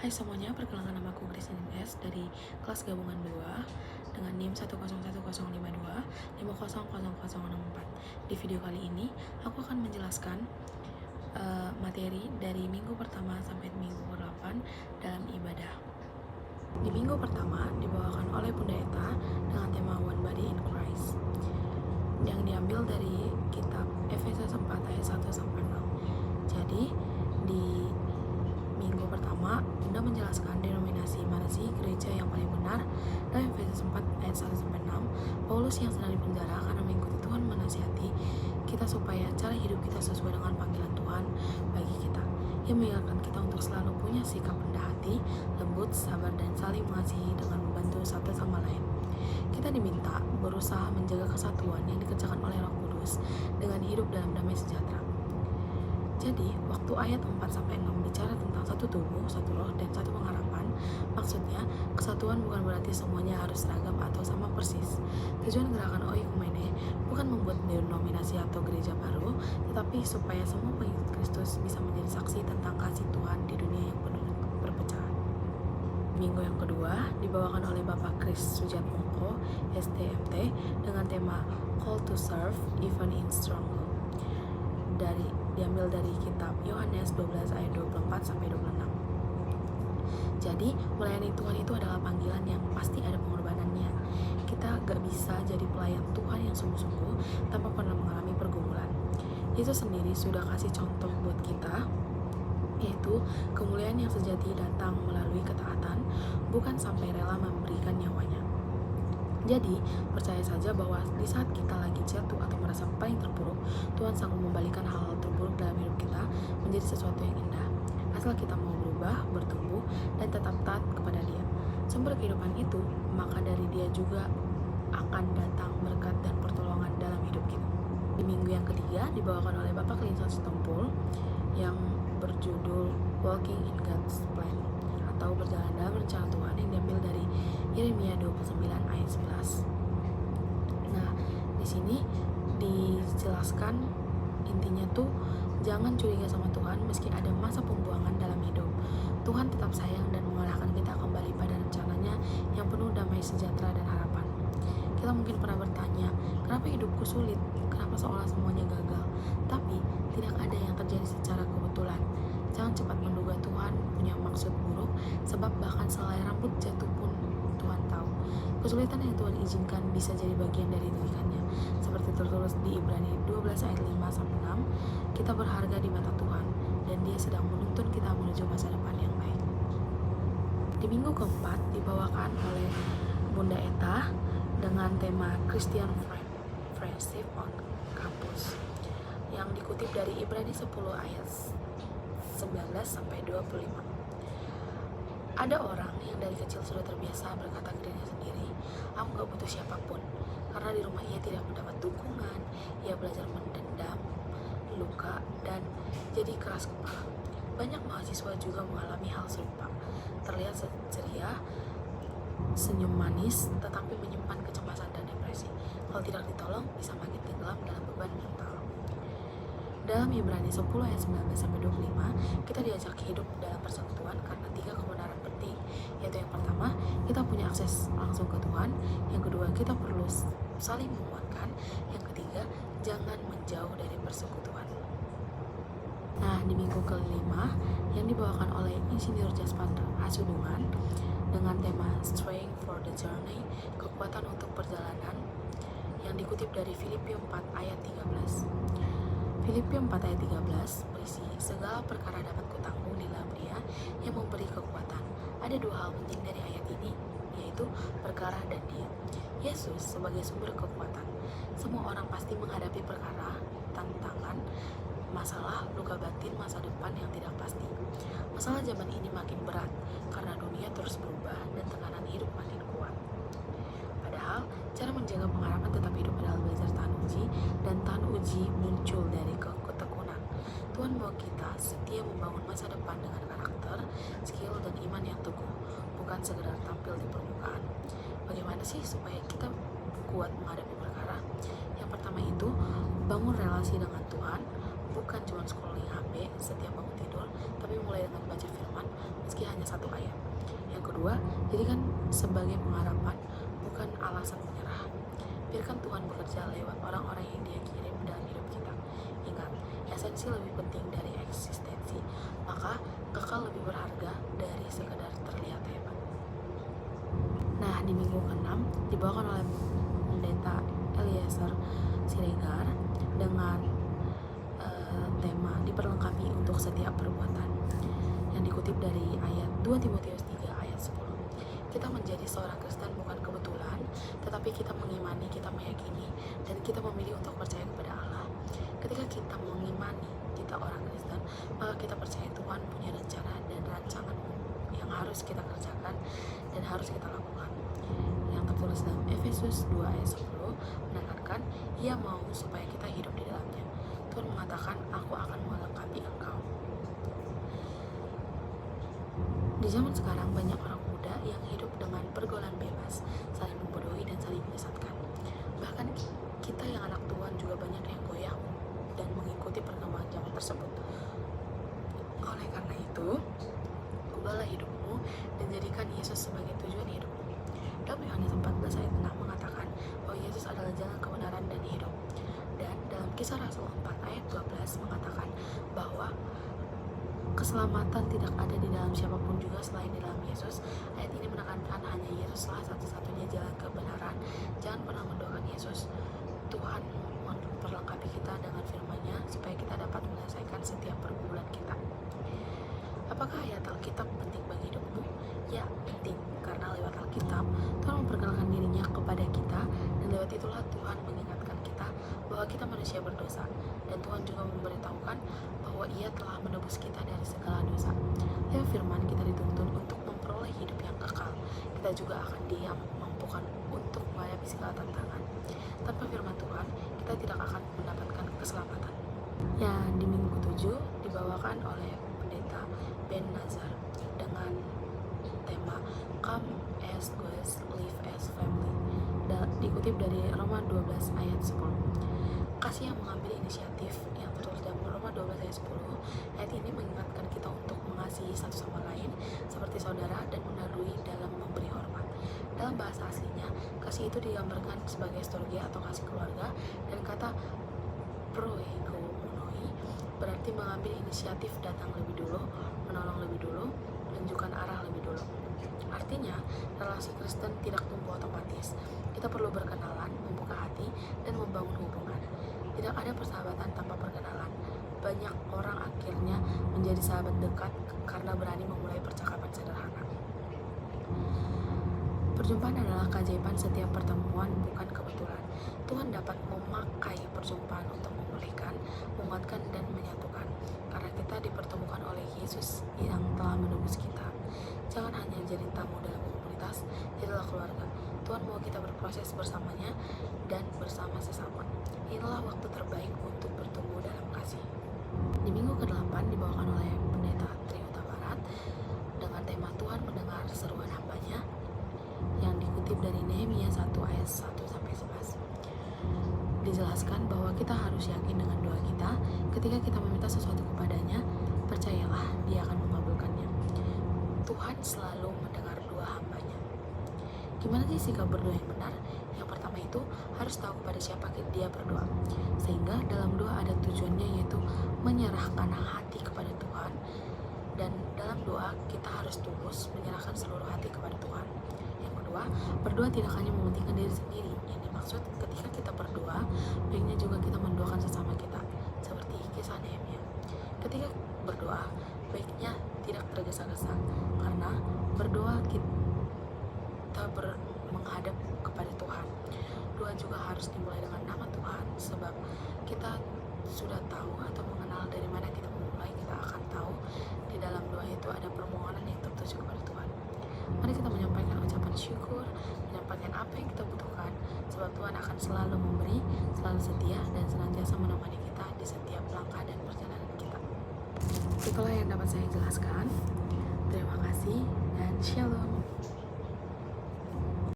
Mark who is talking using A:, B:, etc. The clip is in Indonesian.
A: Hai semuanya, perkenalkan nama aku Christine S dari kelas gabungan 2 dengan NIM 1011052 500064. Di video kali ini, aku akan menjelaskan materi dari minggu pertama sampai minggu ke-8 dalam ibadah. Di minggu pertama dibawakan oleh Bunda Eta dengan tema One Body in Christ yang diambil dari kitab Efesus 4 ayat 1 sampai 6. Jadi di minggu pertama, Bunda menjelaskan denominasi mana sih gereja yang paling benar. Dalam Efesus 4 ayat 1 sampai 6, Paulus yang sedang dipenjara karena mengikuti Tuhan menasihati kita supaya cara hidup kita sesuai dengan panggilan Tuhan bagi kita. Ia mengingatkan kita untuk selalu punya sikap rendah hati, lembut, sabar, dan saling mengasihi dengan membantu satu sama lain. Kita diminta berusaha menjaga kesatuan yang dikerjakan oleh Roh Kudus dengan hidup dalam damai sejahtera. Jadi, waktu ayat 4-6 bicara tentang satu tubuh, satu roh, dan satu pengharapan, maksudnya kesatuan bukan berarti semuanya harus seragam atau sama persis. Tujuan gerakan Oikumene bukan membuat denominasi atau gereja baru, tetapi supaya semua pengikut Kristus bisa menjadi saksi tentang kasih Tuhan di dunia yang penuh perpecahan. Minggu yang kedua dibawakan oleh Bapak Kris Sujatmoko, STMT, dengan tema Call to Serve Even in Struggle. Diambil dari kitab Yohanes 12 ayat 24 sampai 26. Jadi, melayani Tuhan itu adalah panggilan yang pasti ada pengorbanannya. Kita gak bisa jadi pelayan Tuhan yang sungguh-sungguh tanpa pernah mengalami pergumulan. Yesus sendiri sudah kasih contoh buat kita, yaitu kemuliaan yang sejati datang melalui ketaatan, bukan sampai rela memberikan nyawanya. Jadi, percaya saja bahwa di saat kita lagi jatuh atau merasa paling terpuruk, Tuhan sanggup membalikan hal-hal terburuk dalam hidup kita menjadi sesuatu yang indah. Asal kita mau berubah, bertumbuh, dan tetap taat kepada Dia. Sumber kehidupan itu, maka dari Dia juga akan datang berkat dan pertolongan dalam hidup kita. Di minggu yang ketiga dibawakan oleh Bapak Linson Sitompul yang berjudul Walking in God's Plan atau berjalan dalam rencana Tuhan, yang diambil dari Yeremia 29 ayat 11. Nah, di sini dijelaskan intinya tuh jangan curiga sama Tuhan meski ada masa pembuangan dalam hidup. Tuhan tetap sayang dan mengarahkan kita kembali pada rencananya yang penuh damai sejahtera dan harapan. Kita mungkin pernah bertanya, kenapa hidupku sulit? Kenapa seolah semuanya gagal? Tapi tidak ada yang terjadi secara kebetulan. Jangan cepat menduga Tuhan punya maksud buruk, sebab bahkan selai rambut jatuh pun Tuhan tahu. Kesulitan yang Tuhan izinkan bisa jadi bagian dari didikannya. Seperti tertulis di Ibrani 12 ayat 5-6, kita berharga di mata Tuhan, dan Dia sedang menuntun kita menuju masa depan yang baik. Di minggu keempat dibawakan oleh Bunda Eta dengan tema Christian Friendship on Campus, yang dikutip dari Ibrani 10 ayat 19-25. Ada orang yang dari kecil sudah terbiasa berkata ke dirinya sendiri, aku gak butuh siapapun, karena di rumah ia tidak mendapat dukungan. Ia belajar mendendam luka dan jadi keras kepala. Banyak mahasiswa juga mengalami hal serupa. Terlihat ceria, senyum manis, tetapi menyimpan kecemasan dan depresi. Kalau tidak ditolong, bisa makin tenggelam dalam beban mental. Dalam Ibrani 10 ayat 19-25, kita diajak hidup dalam persekutuan karena 3 kebenaran penting, yaitu yang pertama, kita punya akses langsung ke Tuhan. Yang kedua, kita perlu saling menguatkan. Yang ketiga, jangan menjauh dari persekutuan. Nah, di minggu kelima yang dibawakan oleh Insinyur Jaspan Hasudungan dengan tema Strength for the Journey, kekuatan untuk perjalanan, yang dikutip dari Filipi 4 ayat 13. Filipi 4 ayat 13 berisi, segala perkara dapat kutanggung di dalam Dia yang memberi kekuatan. Ada 2 hal penting dari ayat ini, yaitu perkara dan Dia. Yesus sebagai sumber kekuatan. Semua orang pasti menghadapi perkara, tantangan, masalah, luka batin, masa depan yang tidak pasti. Masalah zaman ini makin berat karena dunia terus berubah dan tekanan hidup makin kuat. Padahal, cara menjaga pengharapan tetap hidup adalah belajar tahan uji, dan tahan uji muncul dari ketekunan. Tuhan mau kita setia membangun masa depan dengan karakter, skill, dan iman yang teguh, bukan sekedar tampil di permukaan. Bagaimana sih supaya kita kuat menghadapi perkara? Yang pertama itu, bangun relasi dengan Tuhan, bukan cuma scrolling HP setiap bangun tidur, tapi mulai dengan baca firman meski hanya satu ayat. Yang kedua, jadikan sebagai pengharapan, bukan alasan menyerah. Biarkan Tuhan bekerja lewat orang-orang yang Dia kirim dalam hidup kita. Ingat, esensi lebih penting dari eksistensi, maka kekal lebih berharga dari sekedar terlihat hebat. Nah, di minggu ke-6 dibawakan oleh Pendeta Eliezer Siregar dengan tema diperlengkapi untuk setiap perbuatan, yang dikutip dari ayat 2 Timotius 3 ayat 10. Kita menjadi seorang Kristen bukan kebetulan, tetapi kita mengimani, kita meyakini, dan kita memilih untuk percaya kepada Allah. Ketika kita mengimani kita orang Kristen, maka kita percaya Tuhan punya rencana dan rancangan yang harus kita kerjakan dan harus kita lakukan. Yang tertulis dalam Efesus 2 ayat 10 menekankan Ia mau supaya kita hidup di dalamnya. Tuhan mengatakan, aku akan melengkapi engkau. Di zaman sekarang banyak orang muda yang hidup dengan pergaulan bebas, saling membodohi dan saling menyesatkan. Bahkan kita yang anak Tuhan juga banyak yang goyah dan mengikuti perkembangan zaman tersebut. Oleh karena itu, ubahlah hidupmu dan jadikan Yesus sebagai tujuan hidupmu. Dalam Yohanes 14 ayat 6 mengatakan bahwa Yesus adalah jalan kebenaran dan hidup. Dan dalam Kisah Rasul 4 ayat 12 mengatakan bahwa keselamatan tidak ada di dalam siapapun juga selain di dalam Yesus. Ayat ini menekankan hanya Yesuslah satu-satunya jalan kebenaran. Jangan pernah mendoakan Yesus. Tuhan memperlengkapi kita dengan firman-Nya supaya kita dapat menyelesaikan setiap pergumulan kita. Apakah ayat Alkitab penting bagi hidupmu? Ya, penting, karena lewat Alkitab Tuhan memperkenalkan dirinya kepada kita, dan lewat itulah Tuhan mengingatkan kita bahwa kita manusia berdosa, dan Tuhan juga memberitahukan bahwa Ia telah menebus kita dari segala dosa. Lewat firman kita dituntun untuk memperoleh hidup yang kekal. Kita juga akan dimampukan untuk menghadapi segala tantangan. Tanpa firman Tuhan, kita tidak akan mendapatkan keselamatan. Yang di minggu ke-7 dibawakan oleh Pendeta Ben Nazar dengan tema Come as Gods, Live as Family, dikutip dari Roma 12 ayat 10. Kasih yang mengambil inisiatif, yang tertulis dalam Roma 12 ayat 10. Ayat ini mengingatkan kita untuk mengasihi satu sama lain seperti saudara dan menaruhi dalam memberi hormat. Dalam bahasa aslinya, kasih itu digambarkan sebagai storge atau kasih keluarga, dan kata proegomonoi berarti mengambil inisiatif, datang lebih dulu, menolong lebih dulu, menunjukkan arah lebih dulu. Artinya, relasi Kristen tidak tumbuh otomatis. Kita perlu berkenalan, membuka hati, dan membangun hubungan. Tidak ada persahabatan tanpa perkenalan. Banyak orang akhirnya menjadi sahabat dekat karena berani memulai percakapan sederhana. Perjumpaan adalah keajaiban setiap pertemuan, bukan kebetulan. Tuhan dapat memakai perjumpaan untuk memulihkan, menguatkan, dan menyatukan. Karena kita dipertemukan oleh Yesus yang telah menebus kita. Jangan hanya jadi tamu dalam komunitas, jadilah keluarga. Tuhan mau kita berproses bersamanya dan bersama sesama. Inilah waktu terbaik untuk bertumbuh dalam kasih. Di minggu ke-8 dibawakan oleh Pendeta Triuta Barat dengan tema Tuhan mendengar seruan hamba-Nya, yang dikutip dari Nehemia 1 ayat 1-11. Dijelaskan bahwa kita harus yakin dengan doa kita. Ketika kita meminta sesuatu kepadanya, percayalah Dia akan mengabulkannya. Tuhan selalu mendengar doa hamba-Nya. Gimana sih sikap berdoa yang benar? Yang pertama itu harus tahu kepada siapa dia berdoa. Sehingga dalam doa ada tujuannya, yaitu menyerahkan hati kepada Tuhan. Dan dalam doa kita harus tulus menyerahkan seluruh hati kepada Tuhan. Yang kedua, berdoa tidak hanya mementingkan diri sendiri. Yang dimaksud ketika kita berdoa, baiknya juga kita mendoakan sesama kita, seperti kisah Nehemia. Ketika berdoa, baiknya tidak tergesa-gesa, karena berdoa kita menghadap kepada Tuhan. Doa juga harus dimulai dengan nama Tuhan, sebab kita sudah tahu atau mengenal dari mana kita memulai. Kita akan tahu di dalam doa itu ada permohonan yang tertuju kepada Tuhan. Mari kita menyampaikan ucapan syukur, menyampaikan apa yang kita butuhkan, sebab Tuhan akan selalu memberi, selalu setia, dan senantiasa menemani kita di setiap langkah dan perjalanan kita. Itulah yang dapat saya jelaskan. Terima kasih dan shalom.